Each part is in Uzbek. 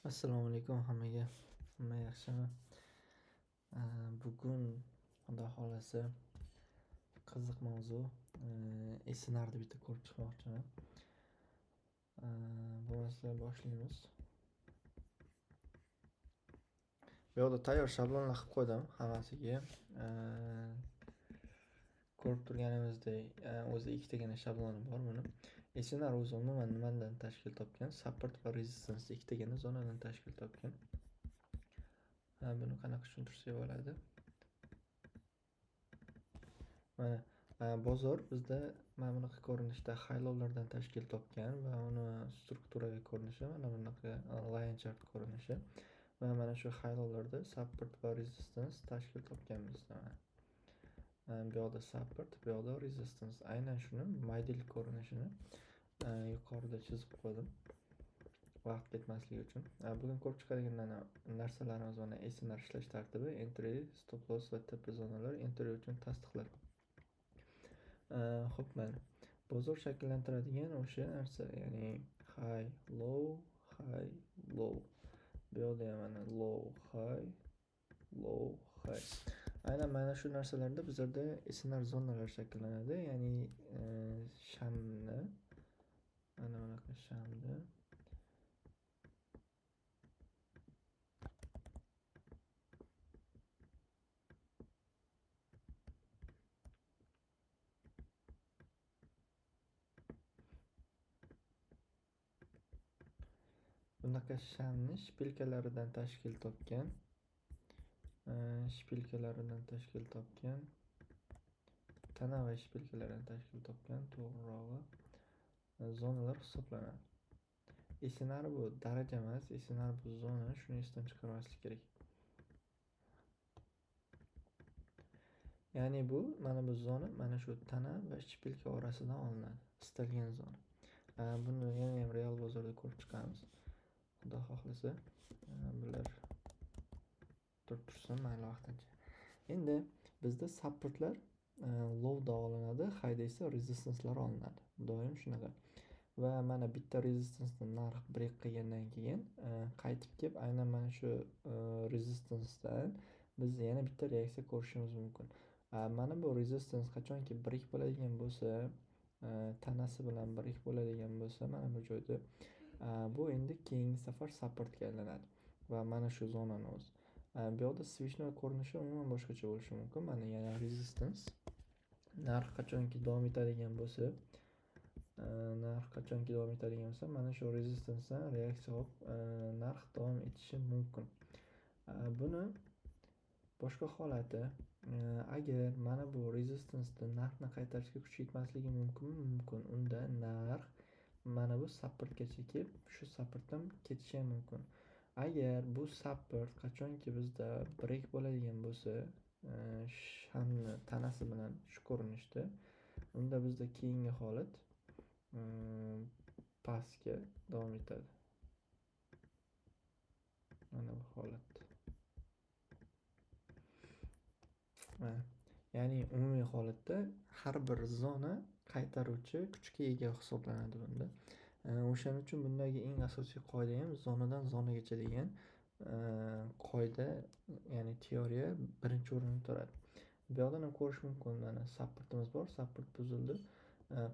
Assalomu alaykum hammaga. Hamma yaxshimi? Bugun Xudo xolasa qiziq mavzu. Essenarni bitta ko'rib chiqmoqchiman. Bo'lmasa boshlaymiz. Bu yoqda tayyor shablonlar qilib qo'ydim hammasiga. Ko'rib turganimizdek, o'zi ikkitagina shabloni bor buni. Essenar o'zi umuman nimadan tashkil topgan? Support va resistance ikkitagina zonadan tashkil topgan. Buni qanaqa tushuntirsak bo'ladi? Mana bozor bizda mana bunaqa ko'rinishda haylovlardan tashkil topgan va uni strukturaviy ko'rinishi mana bunaqa line chart ko'rinishi va mana shu haylovlarda support va resistance tashkil topgan bizda. Bu yoqda support, bu yoqda resistance. Aynan shuni model ko'rinishini yuqorida chizib qo'ydim. Vaqt ketmasligi uchun. Bugun ko'rib chiqadigan narsalarimiz mana SNR ishlash tartibi, entry, stop loss va TP zonalar, entry uchun tasdiqlar. Xo'p, mana bozor shakllantiradigan o'sha narsa, ya'ni high, low, high, low. Bu yoqda ham mana low, high, low, high. Aynan mana shu narsalarda bizlarda SNR zonalar shakllanadi, ya'ni shamni mana bunaqa shamni bunaqa shamni shpilkalaridan tashkil topgan. Tana va shpilkalaridan tashkil topgan, to'g'rirog'i zonalar hisoblanadi. SNR bu daraja emas, SNR bu zona, shuni esdan chiqarmaslik kerak. Ya'ni bu mana bu zona mana shu tana va shpilka orasidan olinadi, istalgan zona. Buni yana ham real bozorda ko'rib chiqamiz. Xudo xohlasa, bular tursin mayli vaqtincha. Endi bizda supportlar lowda olinadi, highda esa rezistancelar olinadi. Doim shunaqa. Va mana bitta rezistansdan narx break qilgandan keyin qaytib kelib aynan mana shu rezistansdan biz yana bitta reaksiya ko'rishimiz mumkin. Mana bu rezistans qachonki break bo'ladigan bo'lsa, tanasi bilan break bo'ladigan bo'lsa, mana bu joyda bu endi keyingi safar supportga aylanadi va mana shu zonani o'zi. Bu yoqda switchning ko'rinishi umuman boshqacha bo'lishi mumkin. Mana yana resistance. Narx qachonki davom etadigan bo'lsa, mana shu rezistansdan reaksiya olib narx davom etishi mumkin. Buni boshqa holati, agar mana bu rezistansdan narxni qaytarishga kuchi yetmasligi mumkin. Unda narx mana bu supportgacha kelib, shu supportdan ketishi ham mumkin. Agar bu support qachonki bizda break bo'ladigan bo'lsa, shamni tanasi bilan shu ko'rinishda, unda bizda keyingi holat pastga davom etadi. Mana bu holat. Ya'ni umumiy holatda har bir zona qaytaruvchi kuchga ega hisoblanadi bunda. O'shaning uchun bundagi eng asosiy qoida ham zonadan zonagacha degan qoida, ya'ni teoriya birinchi o'rinda turadi. Bu yoqdan ham ko'rish mumkin, mana supportimiz bor, support buzildi.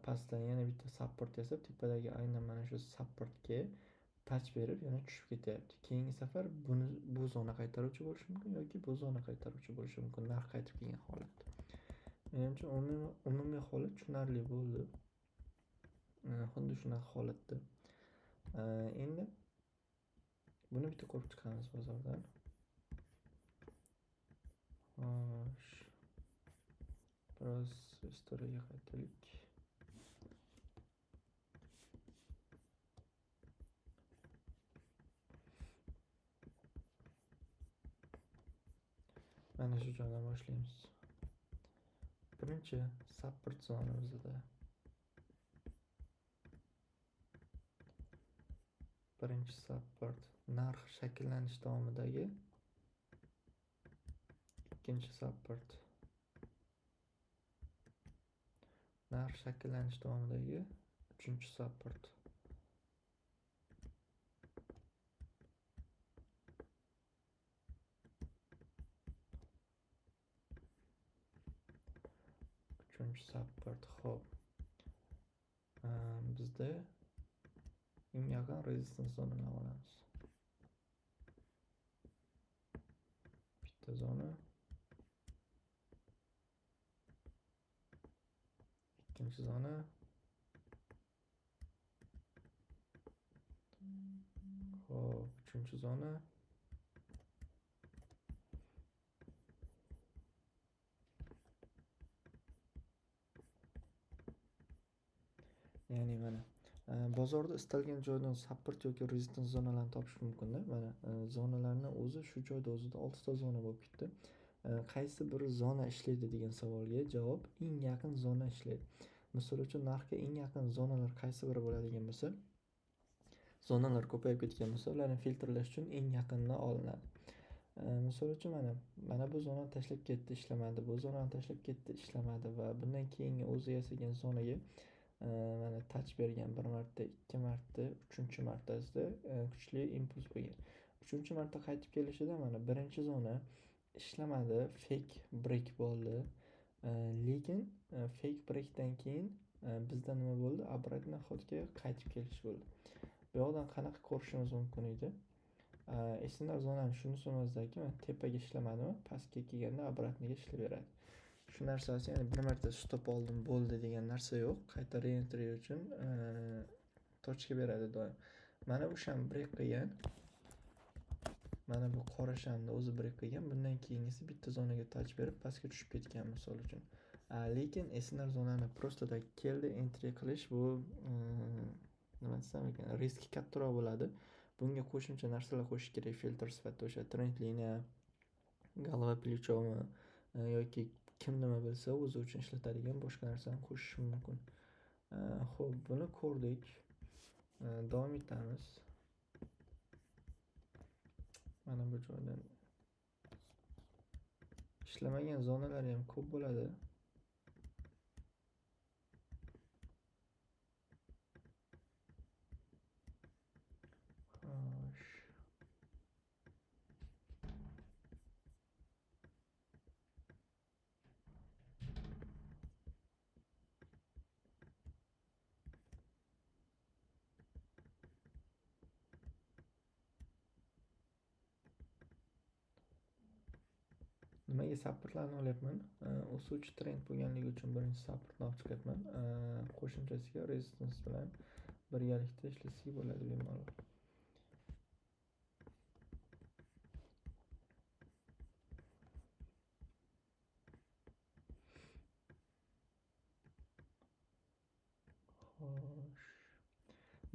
Pastdan yana bitta support yasab, tepadagi aynan mana shu supportga touch berib yana tushib ketyapti. Keyingi safar bu zona qaytaruvchi bo'lishi mumkin yoki bu zona qaytaruvchi bo'lishi mumkin, narx qaytib kelgan holatda. Menimcha umumiy holat tushunarli bo'ldi. Xuddi shunaqa holatda. Endi buni bitta ko'rib chiqamiz bozordan. Xo'sh. Biroz istoriyaga qaytaylik. Mana shu joydan boshlaymiz. Birinchi support zonamizda. Birinchi support narx shakllanish davomidagi. Ikkinchi support narx shakllanish davomidagi. Uchinchi support uchinchi support. Xo'p, bizda eng yaqin resistance zonani olamiz. Bitta zona, ikkinchi zona, xo'p, uchinchi zona, ya'ni mana bozorda istalgan joydan support yoki resistance zonalarni topish mumkin-da. Mana zonalarning o'zi shu joyda o'zida 6 ta zona bo'lib ketdi. Qaysi biri zona ishlaydi degan savolga javob eng yaqin zona ishlaydi. Misol uchun narxga eng yaqin zonalar qaysi biri bo'ladigan bo'lsa, zonalar ko'payib ketgan bo'lsa, ularni filtrlash uchun eng yaqinni olinadi. Misol uchun mana bu zonani tashlab ketdi, ishlamadi. Bu zonani tashlab ketdi, ishlamadi va bundan keyingi o'zi yasagan zonaga mana touch bergan 1 marta, 2 marta, 3-martasida kuchli impuls bo'lgan. 3-marta qaytib kelishida mana birinchi zona ishlamadi, fake break bo'ldi. Lekin fake breakdan keyin bizda nima bo'ldi? Обратно ходga qaytib kelish bo'ldi. Bu yoqdan qanaqa ko'rishimiz mumkin edi? Esinglar zonani shunisi o'zidagi, mana tepaga ishlamadimi? Pastga kelganda обратноga ishlayveradi. Shu narsasi, ya'ni bir marta stop oldim bo'ldi degan narsa yo'q. Qayta reentry uchun tochka beradi doim. Mana bu sham break qilgan. Mana bu qora shamni o'zi break qilgan. Bundan keyingisi bitta zonaga touch berib pastga tushib ketgan misol uchun. Lekin esinglar zonani prosta keldi entry qilish bu nima desam ekan, riski kattaroq bo'ladi. Bunga qo'shimcha narsalar qo'shish kerak filtr sifatida, o'sha trend liniya, golova плечоmi yoki kim nima bilsa o'zi uchun ishlatadigan boshqa narsani qo'shish mumkin. Xo'p, buni ko'rdik. Davom etamiz. Mana bu joydan ishlamagan zonalar ham ko'p bo'ladi. Nimaga supportlarni olyapman? O'suvchi trend bo'lganligi uchun birinchi supportni olib chiqyapman. Qo'shimchasiga resistance bilan birgalikda ishlasak bo'ladi bemalol.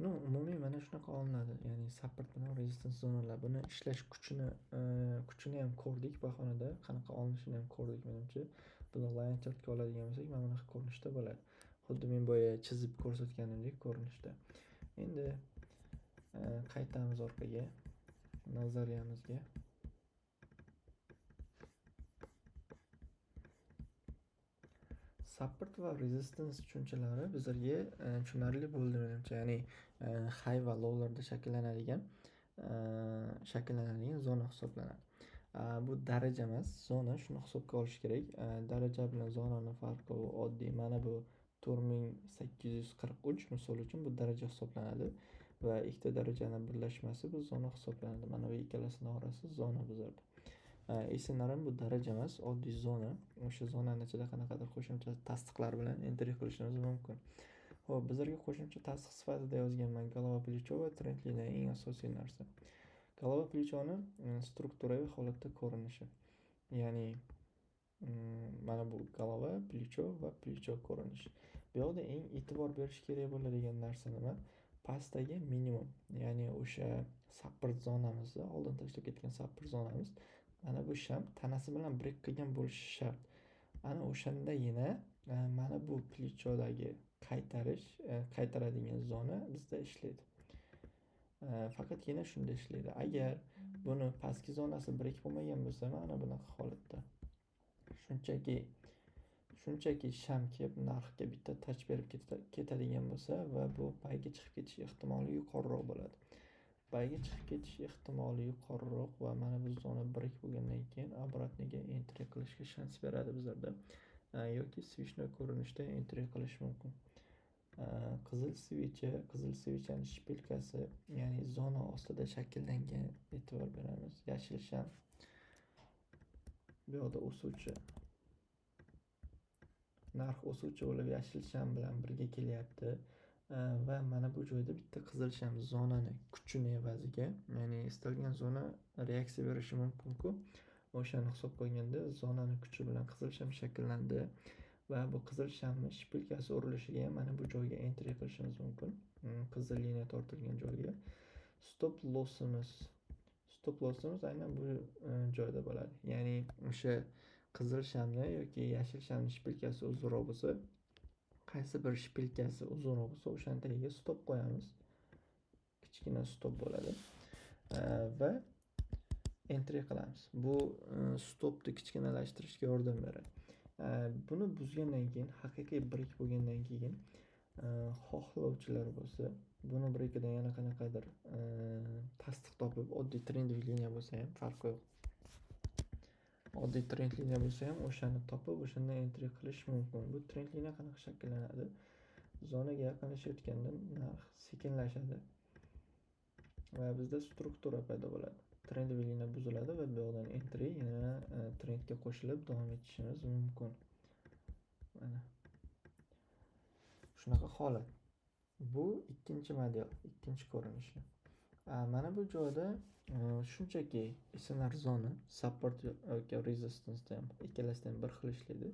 Umumiy mana shunaqa olinadi. Ya'ni support bilan resistance zonalar. Buni ishlash kuchini ham ko'rdik bahonada. Qanaqa olinishini ham ko'rdik menimcha. Buni line chartga oladigan bo'lsak, mana bunaqa ko'rinishda bo'ladi. Xuddi men boya chizib ko'rsatganimdek ko'rinishda. Endi qaytamiz orqaga, nazariyamizga. Support va resistance tushunchalari bizlarga tushunarli bo'ldi menimcha. Ya'ni high va lowlarda shakllanadigan zona hisoblanadi. Bu daraja emas, zona. Shuni hisobga olish kerak. Daraja bilan zonani farqi oddiy. Mana bu 4843 misol uchun bu daraja hisoblanadi va ikkita darajaning birlashmasi bu zona hisoblanadi. Mana bu ikkalasining orasi zona bizlarda. Esinlarim bu daraja emas, oddiy zona. O'sha zonaning ichida qanaqadir qo'shimcha tasdiqlar bilan entry qilishimiz mumkin. Xo'p, bizlarga qo'shimcha tasdiq sifatida yozganman golova плечо va trend liniya eng asosiy narsa. Golova плечоning strukturaviy holatda ko'rinishi. Ya'ni mana bu golova плечо va плечо ko'rinishi. Bu yerda eng e'tibor berish kerak bo'ladigan narsa nima? Pastdagi minimum, ya'ni o'sha support zonamizni, oldin tashlab ketgan support zonamiz, mana bu sham tanasi bilan break qilgan bo'lishi shart. Ana o'shandagina mana bu плечодagi qaytaradigan zona bizda ishlaydi. Faqatgina shunda ishlaydi. Agar buni pastki zonasi break bo'lmagan bo'lsa, mana bunaqa holatda shunchaki sham kelib narxga bitta touch berib ketadigan bo'lsa va bu payga chiqib ketish ehtimoli yuqoriroq bo'ladi. Payga chiqib ketish ehtimoli yuqoriroq va mana bu zona break bo'lgandan keyin обратноga entry qilishga shans beradi bizlarda. yoki switchnoy ko'rinishda entry qilish mumkin. Qizil svichani shpilkasi, ya'ni zona ostida shakllangan, e'tibor beramiz. Yashil sham bu yoqda o'suvchi, narx o'suvchi bo'lib yashil sham bilan birga kelyapti. Va mana bu joyda bitta qizil sham zonani kuchini evaziga, ya'ni istalgan zona reaksiya berishi mumkin-ku, o'shani hisobga olganda zonani kuchi bilan qizil sham shakllandi va bu qizil shamni shpilkasi urilishiga ham mana bu joyga entry qilishimiz mumkin. Qizil liniya tortilgan joyga stop lossimiz aynan bu joyda bo'ladi. Ya'ni o'sha qizil shamni yoki yashil shamni shpilkasi uzunroq bo'lsa, qaysi bir shpilkasi uzunroq bo'lsa, o'shani tagiga stop qo'yamiz. Kichkina stop bo'ladi va entry qilamiz. Bu stopni kichkinalashtirishga yordam beradi. Buni buzgandan keyin, haqiqiy break bo'lgandan keyin xohlovchilar bo'lsa, buni breakidan yana qanaqadir tasdiq topib, oddiy trendli liniya bo'lsa ham farqi yo'q. Oddiy trend liniya bo'lsa ham o'shani topib, o'shandan entry qilish mumkin. Bu trend liniya qanaqa shakllanadi? Zonaga yaqinlashayotganda narx sekinlashadi va bizda struktura paydo bo'ladi. Trendli liniya buziladi va bu yoqdan entry yana trendga qo'shilib davom etishimiz mumkin. Mana shunaqa holat. Bu ikkinchi model, ikkinchi ko'rinishi. Mana bu joyda shunchaki SNR zona, support yoki resistance ham ikkalasida ham bir xil ishlaydi.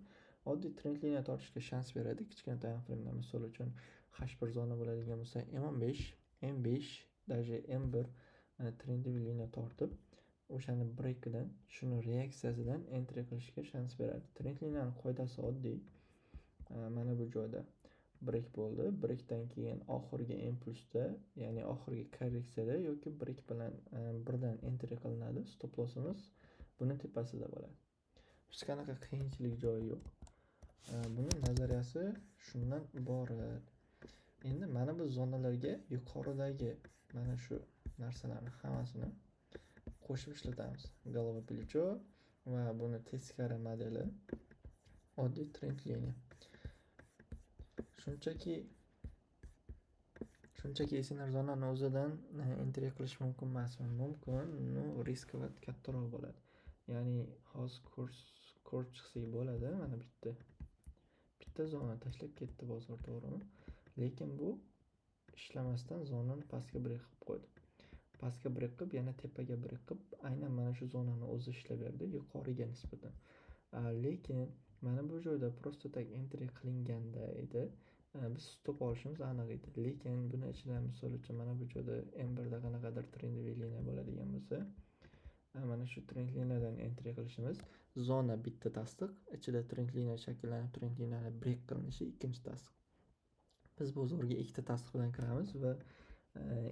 Oddiy trend liniya tortishga shans beradi. Kichkina time frame misol uchun H1 zona bo'ladigan bo'lsa, M15, M5, даже M1 trendli liniya tortib, o'shani breakidan, shuni reaksiyasidan entry qilishga shans beradi. Trend liniyaning qoidasi oddiy. Mana bu joyda break bo'ldi. Breakdan keyin oxirgi impulsda, ya'ni oxirgi korreksiyada yoki break bilan birdan entry qilinadi. Stop lossimiz buni tepasida bo'ladi. Hech qanaqa qiyinchilik joyi yo'q. Buning nazariyasi shundan iborat. Endi mana bu zonalarga yuqoridagi mana shu narsalarni hammasini qo'shib ishlatamiz. Golova плечо va buni teskari modeli oddiy trend liniya. Shunchaki SNR zonani o'zidan entry qilish mumkin emasmi? Mumkin, riski kattaroq bo'ladi. Ya'ni hozir kurs chiqsak bo'ladi, mana bitta zona tashlab ketdi bozor, to'g'rimi? Lekin bu ishlamasdan zonani pastga break qilib qo'ydi. Pastga break qilib, yana tepaga break qilib, aynan mana shu zonani o'zi ishlab berdi yuqoriga nisbatan. Lekin mana bu joyda prosta tak entry qilinganda edi, biz stop olishimiz aniq edi. Lekin buni ichidan misol uchun mana bu joyda M1 da qanaqadir trendli liniya bo'ladigan bo'lsa, mana shu trend liniyadan entry qilishimiz, zona bitta tasdiq, ichida trend liniya shakllanib, trend liniyani break qilinishi ikkinchi tasdiq. Biz bu bozorga ikkita tasdiq bilan kiramiz va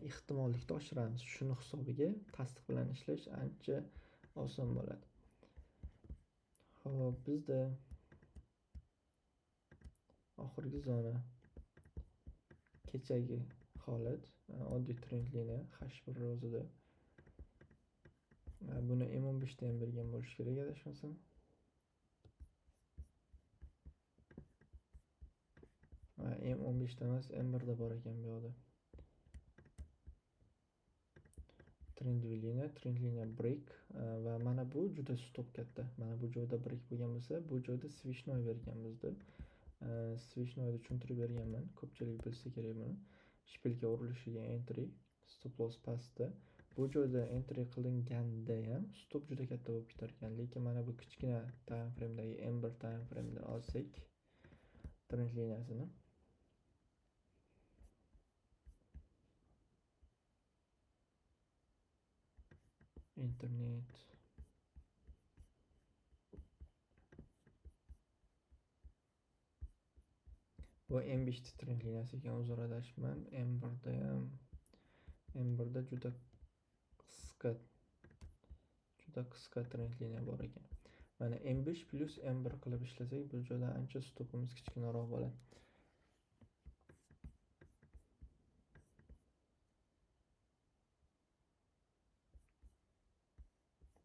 ehtimollikni oshiramiz. Shuni hisobiga tasdiq bilan ishlash ancha oson bo'ladi. Xo'p, bizda oxirgi zona kechagi holat, oddiy trend liniya H1 o'zida. Buni M15 da ham bergan bo'lish kerak, adashmasam. M15 da emas, M1 da bor ekan bu yoqda. Trend liniya break va mana bu juda stop katta. Mana bu joyda break bo'lgan bo'lsa, bu joyda switchnoy bergan bizda. Switchnoyni tushuntirib berganman, ko'pchilik bilsa kerak buni. Shpilka urilishiga entry, stop loss pastda. Bu joyda entry qilinganda ham stop juda katta bo'lib ketar ekan, lekin mana bu kichkina time frame'dagi M1 time frame'dan olsak trend liniyasini, internet bu M5 trend liniyasi ekan, uzr adashman. M1 da juda qisqa trend liniya bor ekan. Mana M5 plus M1 qilib ishlasak, bu joyda ancha stopimiz kichkinaroq bo'ladi.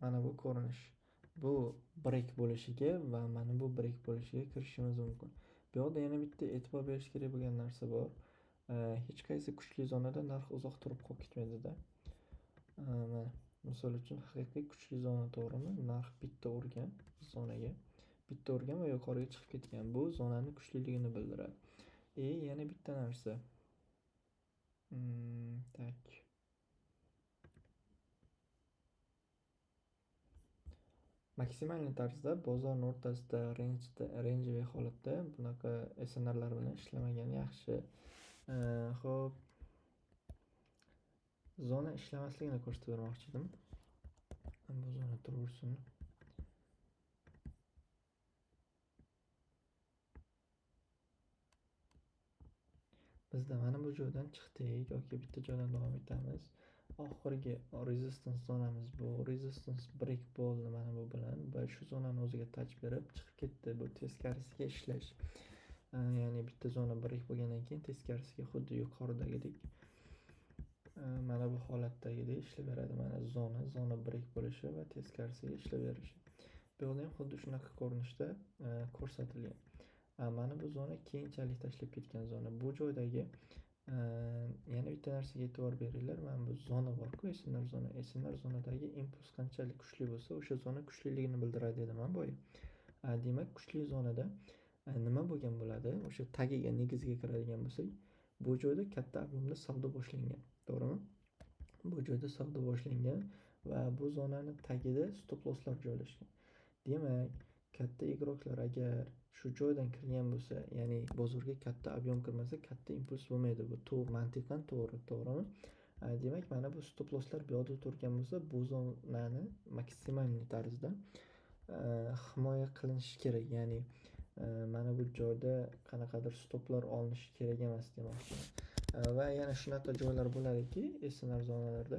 Mana bu ko'rinish. bu break bo'lishiga va mana bu break bo'lishiga kirishimiz mumkin. Bu yoqda yana bitta e'tibor berish kerak bo'lgan narsa bor. Hech qaysi kuchli zonada narx uzoq turib qolib ketmaydida. Mana misol uchun haqiqiy kuchli zona to'g'rimi? Narx bitta urgan zonaga, bitta urgan va yuqoriga chiqib ketgan. Bu zonani kuchliligini bildiradi. Yana bitta narsa. Tak. Maksimal tarzda bozorning o'rtasida rangeviy holatda bunaqa SNRlar bilan ishlamagan yaxshi. Xo'p, zona ishlamasligini ko'rsatib bermoqchi edim. Bu zona turaversin. Bizda mana bu joydan chiqdik yoki bitta joydan davom etamiz. Oxirgi resistance zonamiz bu. Resistance break bo'ldi mana bu bilan va shu zonani o'ziga touch berib chiqib ketdi. Bu teskarisiga ishlash. Ya'ni bitta zona break bo'lgandan keyin teskarisiga xuddi yuqoridagidek mana bu holatdagidek ishlayveradi. Mana zona break bo'lishi va teskarisiga ishlayverishi. Bu yerda ham xuddi shunaqa ko'rinishda ko'rsatilgan. Mana bu zona keyinchalik tashlab ketgan zona. Bu joydagi yana bitta narsaga e'tibor beringlar. Mana bu zona bor-ku, SNR zona. SNR zonadagi impuls qanchalik kuchli bo'lsa, o'sha zona kuchliligini bildiradi dedim men boya. Demak, kuchli zonada nima bo'lgan bo'ladi? O'sha tagiga, negiziga kiradigan bo'lsak, bu joyda katta ob'yemda savdo boshlangan, to'g'rimi? Bu joyda savdo boshlangan va bu zonaning tagida stop losslar joylashgan. Demak, katta igroklar agar shu joydan kirgan bo'lsa, ya'ni bozorga katta ob'yem kirmasa, katta impuls bo'lmaydi. Bu mantiqan to'g'ri, to'g'rimi? Demak, mana bu stop losslar bu yoqda turgan bo'lsa, bu zonani maksimal tarzda himoya qilinishi kerak. Ya'ni mana bu joyda qanaqadir stoplar olinishi kerak emas demoqchiman. Va yana shunaqa joylar bo'ladiki, SNR zonalarda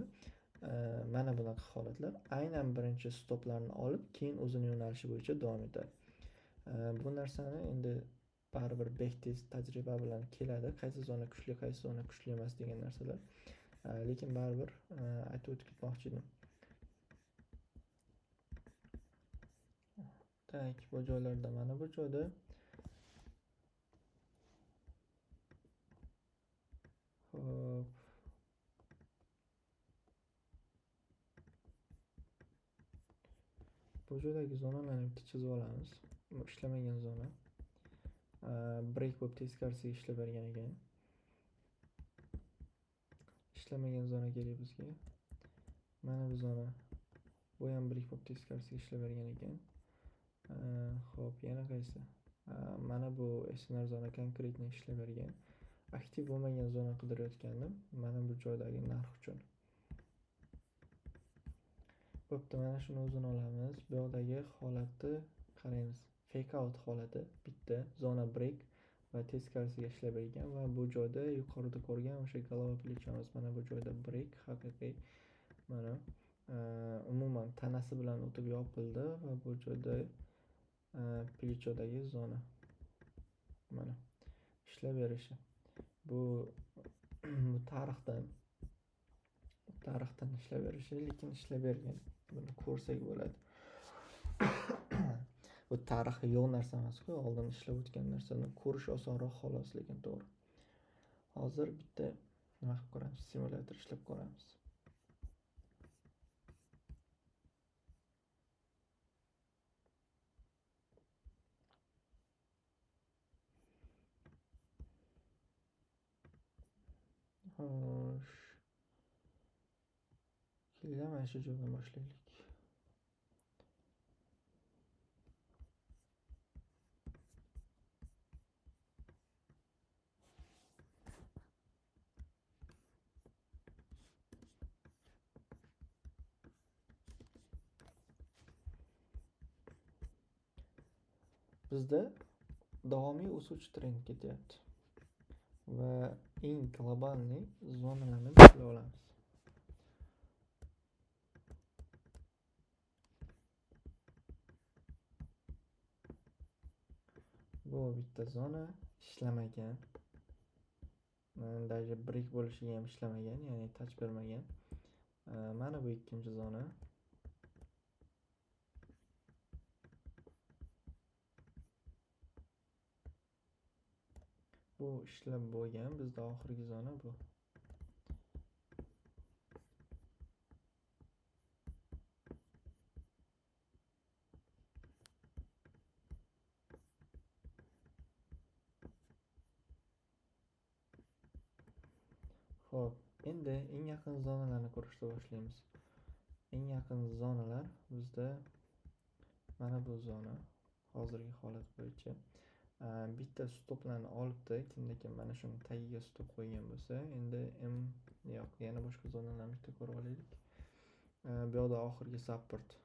mana bunaqa holatlar aynan birinchi stoplarni olib, keyin o'zini yo'nalishi bo'yicha davom etadi. Bu narsani endi baribir backtest tajriba bilan keladi. Qaysi zona kuchli, qaysi zona kuchli emas degan narsalar. Lekin baribir aytib o'tib ketmoqchi edim. Tak, bu joylarda mana bu joyda hop bu joydagi zonalarni bitta chizib olamiz. Bu ishlamagan zona. Break bo'lib teskarisiga ishlab bergan ekan. Ishlamagan zona kerak bizga. Mana bu zona. Bu ham break bo'lib teskarisiga ishlab bergan ekan. Xo'p, yana qaysi? Mana bu SNR zona konkretni ishlab bergan. Aktiv bo'lmagan zona qidirayotgandim. Mana bu joydagi narx uchun. Bo'pti, mana shuni o'zini olamiz. Bu yoqdagi holatni qaraymiz. Fake out holati bitta zona break va teskarisiga ishlab bergan va bu joyda yuqorida ko'rgan o'sha golova plichamiz mana bu joyda break haqiqiy mana umuman tanasi bilan o'tib yopildi va bu joyda plichodagi zona mana ishlab berishi. Bu tarixdan ishlab berishi, lekin ishlab bergan. Buni ko'rsak bo'ladi. Bu tarixi yo'q narsa emas-ku, oldin ishlab o'tgan narsani ko'rish osonroq xolos, lekin to'g'ri. Hozir bitta nima qilib ko'ramiz, simulyator ishlab ko'ramiz. Xo'sh. Keling, mana shu joydan boshlaylik. Bizda davomiy o'suvchi trend ketyapti va eng globalniy zonalarni belgilab olamiz. Bu bitta zona ishlamagan. Даже break bo'lishiga ham ishlamagan, ya'ni touch bermagan. Mana bu ikkinchi zona. Bu ishlab bo'lgan. Bizda oxirgi zona bu. Xo'p, endi eng yaqin zonalarni ko'rishga boshlaymiz. Eng yaqin zonalar bizda mana bu zona hozirgi holat bo'yicha. Bitta stoplarni olibdi, kimda-kim mana shuni tagiga stop qo'ygan bo'lsa, endi yo'q, yana boshqa zonalarni bitta ko'rib olaylik. Bu yoqda oxirgi support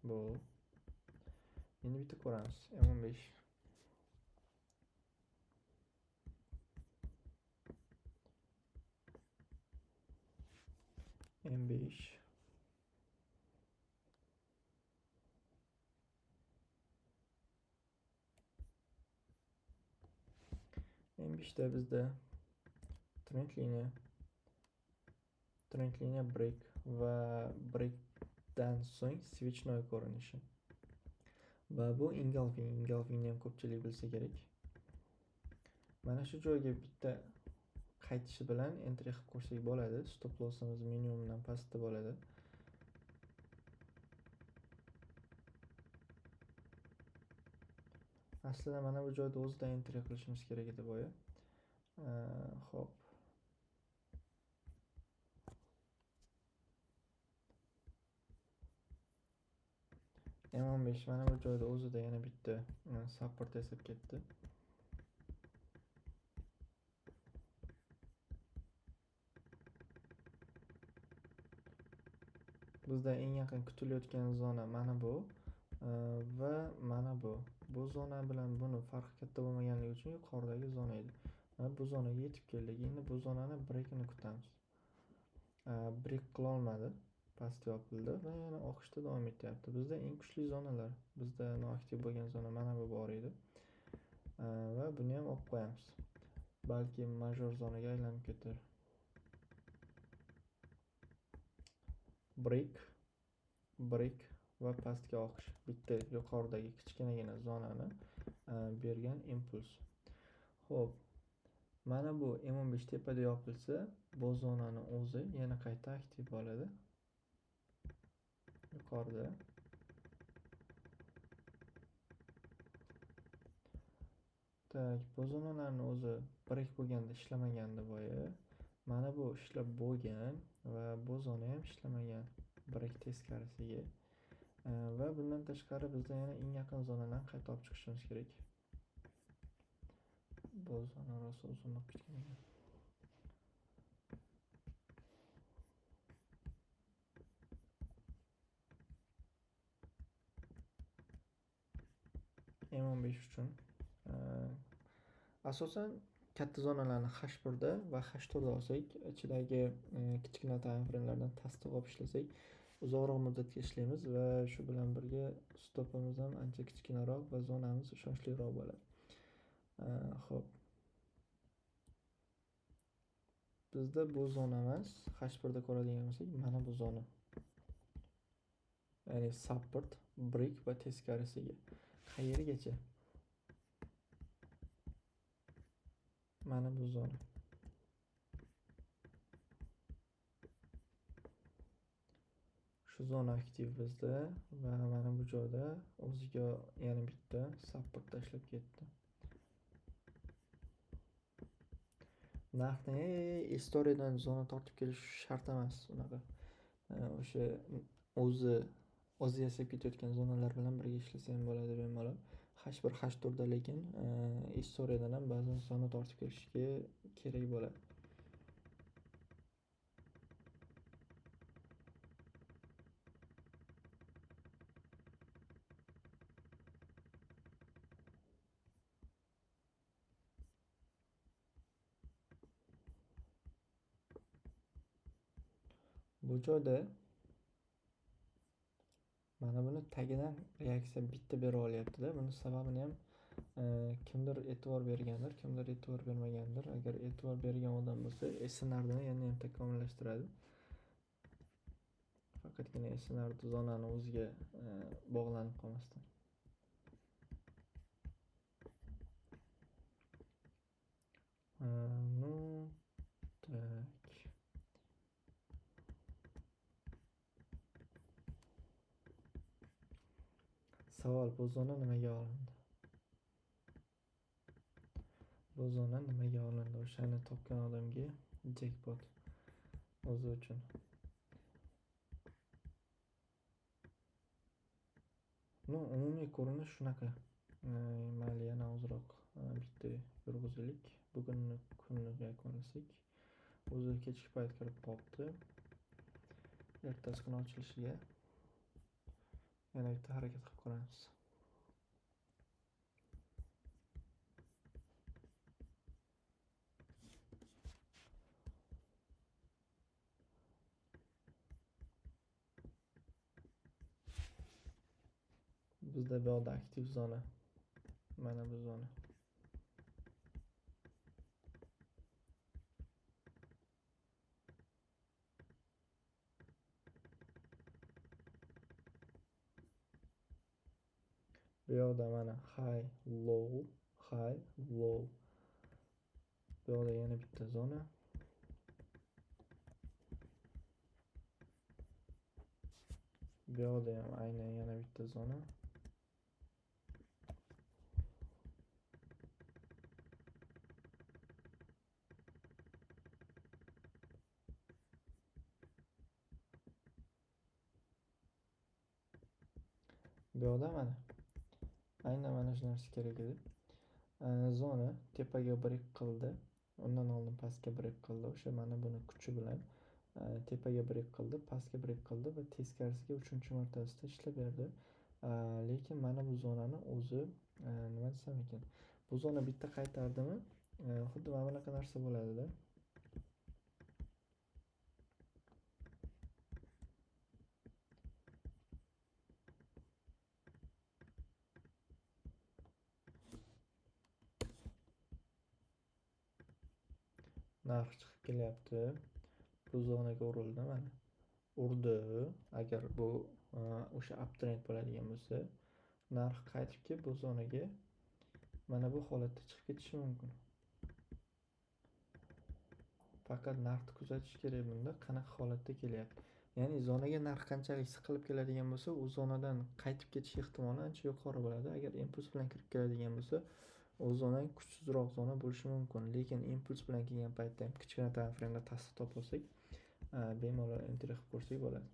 bu. Endi bitta ko'ramiz. M15 M5 M5'da bizda trend liniya break va breakdan so'ng switchnoy ko'rinishi. Va bu engulfingni ham ko'pchilik bilsa kerak. Mana shu joyga bitta qaytishi bilan entry qilib ko'rsak bo'ladi. Stop lossimiz minimumdan pastda bo'ladi. Aslida mana bu joyda o'zida entry qilishimiz kerak edi boya. Xo'p. M15 mana bu joyda o'zida yana bitta support yasab ketdi. Bizda eng yaqin kutilayotgan zona mana bu va mana bu. Bu zona bilan buni farqi katta bo'lmaganligi uchun yuqoridagi zona edi. Bu zonaga yetib keldik. Endi bu zonani breakini kutamiz. Break qila olmadi. Past yopildi va yana oqishda davom etyapti. Bizda eng kuchli zonalar, bizda noaktiv bo'lgan zona mana bu bor edi. Va buni ham olib qo'yamiz. Balki major zonaga aylanib ketar. Break va pastga oqish. Bitta yuqoridagi kichkinagina zonani bergan impuls. Xo'p. Mana bu M15 tepada yopilsa, bu zonani o'zi yana qayta aktiv bo'ladi. Yuqorida. Tak, bu zonalarni o'zi break bo'lganda ishlamaganda boya. Mana bu ishlab bo'lgan va bu zona ham ishlamagan. Break teskarisiga. Va bundan tashqari bizda yana eng yaqin zonalarni qayta olib chiqishimiz kerak. Bu zona rosa uzunroq ketgan. M15 uchun asosan katta zonalarni H1da va H4da olsak, ichidagi kichkina time framelardan tasdiq olib ishlasak, uzoqroq muddatga ishlaymiz va shu bilan birga stopimiz ham ancha kichkinaroq va zonamiz ishonchliroq bo'ladi. Xo'p. Bizda bu zona emas, H1da ko'radigan bo'lsak, mana bu zona. Ya'ni support, break va teskarisiga. Qayergacha? Mana bu zona. Shu zona aktiv bizda va mana bu joyda o'ziga yana bitta support tashlab ketdi. Narxni istoriyadan zona tortib kelish shart emas unaqa. O'sha o'zi yasab ketayotgan zonalar bilan birga ishlasa ham bo'ladi bemalol. H1, H4da lekin istoriyadan ham ba'zan zona tortib kelishga kerak bo'ladi. Bu joyda mana buni tagidan reaksiya bitta bera olyapti-da. Buni sababini ham kimdir e'tibor bergandir, kimdir e'tibor bermagandir. Agar e'tibor bergan odam bo'lsa, SNR'ni yana ham takomillashtiradi. Faqatgina SNR zonani o'ziga bog'lanib qolmasdan. Ну, так. Savol: bu zona nimaga olindi? Bu zona nimaga olindi? O'shani topgan odamga jekpot o'zi uchun. Ну, umumiy ko'rinish shunaqa. Mayli, yana ozroq bitta yurg'izaylik. Bugunni kunni yakunlasak. O'zi kechki payt kirib qolibdi. Ertasi kuni ochilishiga yana bitta harakat qilib ko'ramiz. Bizda bu yoqda aktiv zona. Mana bu zona. Bu yoqda mana high, low, high, low. Bu yoqda yana bitta zona. Bu yoqda ham aynan yana bitta zona. Bu yoqda mana aynan mana shu narsa kerak edi. Zona tepaga break qildi. Undan oldin pastga break qildi. O'sha mana buni kuchi bilan tepaga break qildi, pastga break qildi va teskarisiga 3-martasida ishlab berdi. Lekin mana bu zonani o'zi nima desam ekan? Bu zona bitta qaytardimi, xuddi mana bunaqa narsa bo'ladida. Narx chiqib kelyapti. Bu zonaga urildi mana. Urdi. Agar bu o'sha uptrend bo'ladigan bo'lsa, narx qaytib kelib bu zonaga mana bu holatda chiqib ketishi mumkin. Faqat narxni kuzatish kerak bunda qanaqa holatda kelyapti. Ya'ni zonaga narx qanchalik siqilib keladigan bo'lsa, u zonadan qaytib ketish ehtimoli ancha yuqori bo'ladi. Agar impuls bilan kirib keladigan bo'lsa, u zona kuchsizroq zona bo'lishi mumkin. Lekin impuls bilan kelgan paytda ham kichkina time frame'da tasdiq topolsak, bemalol enter qilib ko'rsak bo'ladi.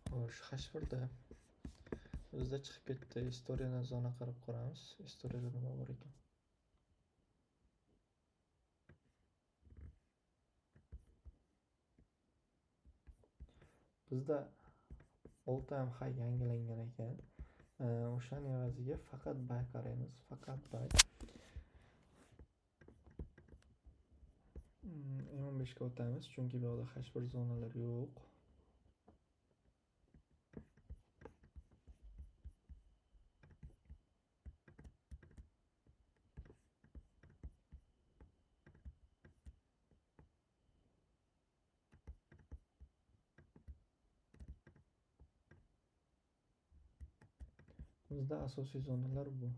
Xo'sh, H1da bizda chiqib ketdi. Istoriyadan zona qarab ko'ramiz. Istoriyada nima bor ekan? Bizda all time high yangilangan ekan. O'shaning evaziga faqat buy qaraymiz. Faqat buy. M15 ga o'tamiz, chunki bu yoqda H1 zonalar yo'q. Bizda asosiy zonalar bu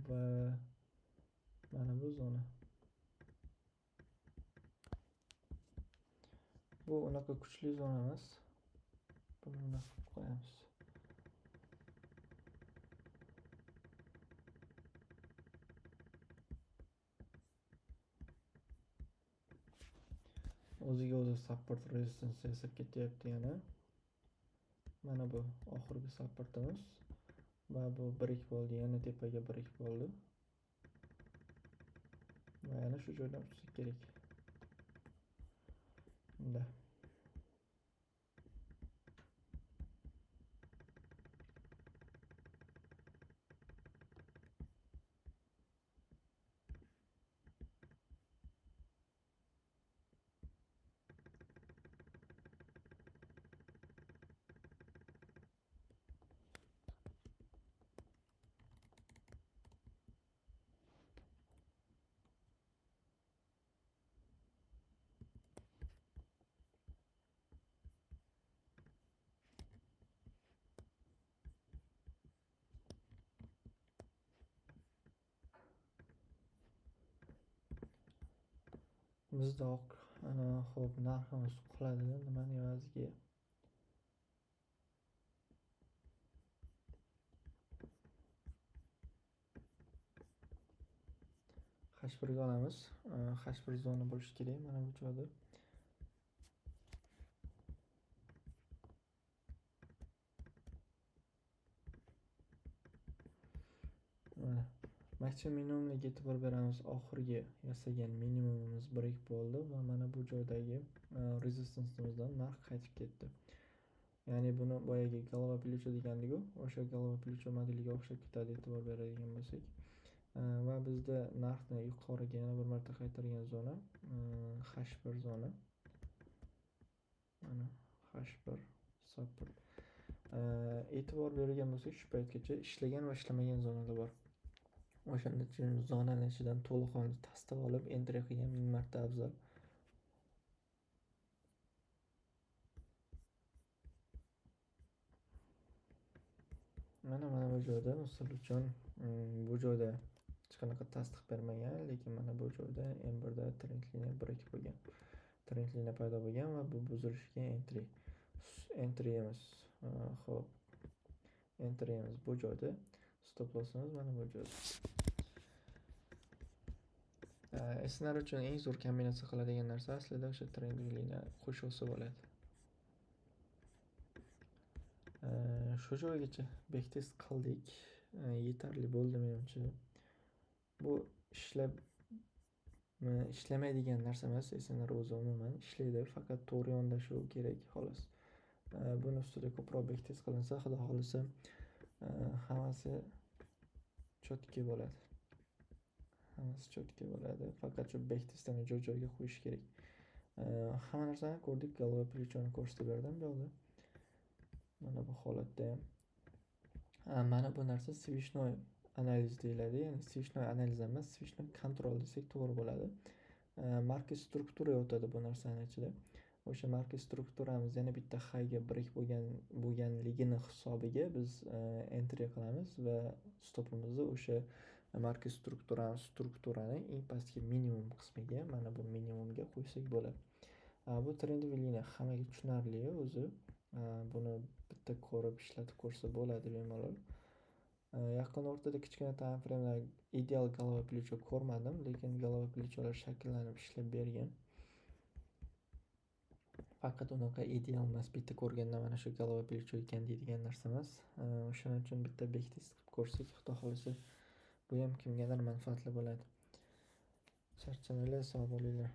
va mana bu zona. Bu unaqa kuchli zona emas. Buni bunaqa qilib qo'yamiz. O'ziga o'zi support resistance yasab ketyapti yana. Mana bu oxirgi supportimiz. Va bu break bo'ldi, yana tepaga break bo'ldi. Va yana shu joydan tutsak kerak. Bunda. Bizda ho'p, narximiz quladi. Nimani evaziga? H1 ga olamiz. H1 zona bo'lishi kerak mana bu joyda. Mana maksimum minimumga e'tibor beramiz. Oxirgi yasagan minimumimiz break bo'ldi va mana bu joydagi rezistansimizdan narx qaytib ketdi. Ya'ni buni boyagi golova плечо degandik-ku, o'sha golova плечо modeliga o'xshab ketadi e'tibor beradigan bo'lsak. Va bizda narxni yuqoriga yana bir marta qaytargan zona H1 zona. Mana H1 support. E'tibor bergan bo'lsak, shu paytgacha ishlagan va ishlamagan zonalar bor. O'shanda uchun zonani ichidan to'laqonli tasdiq olib enter qilgan 1000 marta afzal. Mana bu joyda misol uchun bu joyda hech qanaqa tasdiq bermagan, lekin mana bu joyda M1 da trend liniya break bo'lgan. Trend liniya paydo bo'lgan va bu buzilishiga entry emas. Xo'p. Entry emas bu joyda. Stop lossimiz mana bu joyda. Eslar uchun eng zo'r kombinatsiya qiladigan narsa aslida o'sha trend liniya qo'shuvsi bo'ladi. Shu joygacha backtest qildik. Yetarli bo'ldi menimcha. Bu ishlamaydigan narsa emas, eslar o'zi umuman ishlaydi, faqat to'g'ri yondashuv kerak xolos. Buni ustida ko'proq backtest qilinsa, xudo xolisa hammasi chotki bo'ladi. Faqat shu backtestni joy-joyiga qo'yish kerak. Hamma narsani ko'rdik, golova плечоni ko'rsatib berdim bu yoqda. Mana bu holatda ham mana bu narsa swishnoy analiz deyiladi. Ya'ni swishnoy analiz emas, swishnoy kontrol desak to'g'ri bo'ladi. Market struktura o'tadi bu narsaning ichida. O'sha market strukturamiz yana bitta highga break bo'lganligini hisobiga biz entry qilamiz va stopimizni o'sha market strukturani eng pastki minimum qismiga, mana bu minimumga qo'ysak bo'ladi. Bu trendiy liniya hammaga tushunarli o'zi. Buni bitta ko'rib ishlatib ko'rsa bo'ladi bemalol. Yaqin o'rtada kichkina time frame'lar ideal golova плечо ko'rmadim, lekin golova плечоlar shakllanib ishlab bergan. Faqat unaqa ideal emas, bitta ko'rganda mana shu golova плечо ekan deydigan narsa emas. O'shaning uchun bitta backtest qilib ko'rsak, xudo xolisa bu ham kimgadir manfaatli bo'ladi. Charchamanglar, sog' bo'linglar.